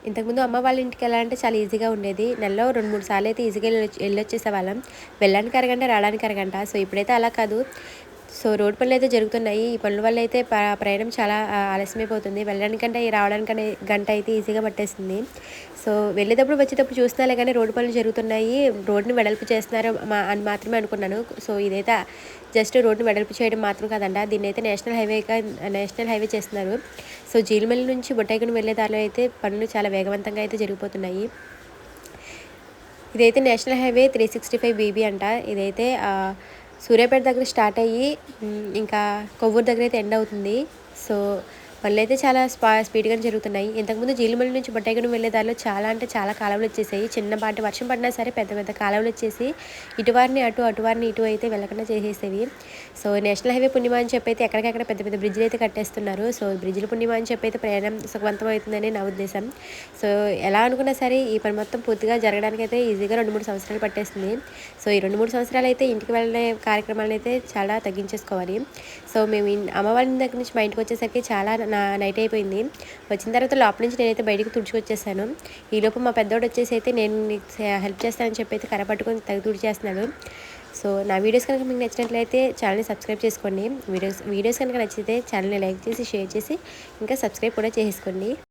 ఇంతకుముందు అమ్మ వాళ్ళ ఇంటికి వెళ్ళాలంటే చాలా ఈజీగా ఉండేది. నెలలో 2, 3 సార్లు అయితే ఈజీగా ఎళ్ళొచ్చేసేవాళ్ళం. వెళ్ళడానికి అరగంట, రావడానికి అరగంట. సో, ఇప్పుడైతే అలా కాదు. సో, రోడ్ పనులైతే జరుగుతున్నాయి. ఈ పనుల వల్ల అయితే ప్రయాణం చాలా ఆలస్యమైపోతుంది. వెళ్ళడానికంటే, రావడానికనే గంట అయితే ఈజీగా పట్టేస్తుంది. సో, వెళ్ళేటప్పుడు, వచ్చేటప్పుడు చూస్తున్నాలే కానీ రోడ్డు పనులు జరుగుతున్నాయి. రోడ్డుని వెడల్పు చేస్తున్నారు అని మాత్రమే అనుకున్నాను. సో, ఇదైతే జస్ట్ రోడ్డుని వెడల్పు చేయడం మాత్రం కాదంట. దీన్నైతే నేషనల్ హైవే చేస్తున్నారు. సో, జీలిమల్లి నుంచి బొట్టాయిగూడెం వెళ్ళే దారిలో అయితే పనులు చాలా వేగవంతంగా అయితే జరిగిపోతున్నాయి. ఇదైతే నేషనల్ హైవే 365 బీబీ అంట. ఇదైతే సూర్యాపేట దగ్గర స్టార్ట్ అయ్యి ఇంకా కొవ్వూరు దగ్గర అయితే ఎండ్ అవుతుంది. సో, పనులైతే చాలా స్పీడ్‌గానే జరుగుతున్నాయి. ఇంతకుముందు జీలిమల్లి నుంచి బొట్టాయిగూడెం వెళ్ళే దారిలో చాలా అంటే చాలా కాలువలు వచ్చేసాయి. చిన్నపాటి వర్షం పడినా సరే పెద్ద పెద్ద కాలువలు వచ్చేసి ఇటువారిని అటు, అటువారిని ఇటు అయితే వెళ్ళకుండా చేసేసేవి. సో, నేషనల్ హైవే పుణ్యమా అని చెప్పి అయితే ఎక్కడికక్కడ పెద్ద పెద్ద బ్రిడ్జ్‌లు అయితే కట్టేస్తున్నారు. సో, బ్రిడ్జ్‌ల పుణ్యమా అని చెప్పి అయితే ప్రయాణం సుఖవంతం అవుతుందని నా ఉద్దేశం. సో, ఎలా అనుకున్నా సరే ఈ పని మొత్తం పూర్తిగా జరగడానికైతే ఈజీగా 2, 3 సంవత్సరాలు పట్టేస్తుంది. సో, ఈ 2, 3 సంవత్సరాలు అయితే ఇంటికి వెళ్ళే కార్యక్రమాలను అయితే చాలా తగ్గించేసుకోవాలి. సో, మేము అమ్మ వాళ్ళ దగ్గర నుంచి మా ఇంటికి వచ్చేసరికి చాలా నైట్ అయిపోయింది. వచ్చిన తర్వాత లోపల నుంచి నేనైతే బయటికి తుడుచుకొచ్చేసాను. ఈలోపు మా పెద్దోడు వచ్చేసి అయితే నేను నీకు హెల్ప్ చేస్తానని చెప్పి అయితే కర్ర పట్టుకొని తుడిచేస్తున్నాడు. సో, నా వీడియోస్ కనుక మీకు నచ్చినట్లయితే ఛానల్ని సబ్స్క్రైబ్ చేసుకోండి. వీడియోస్ కనుక నచ్చితే ఛానల్ని లైక్ చేసి, షేర్ చేసి ఇంకా సబ్స్క్రైబ్ కూడా చేసుకోండి.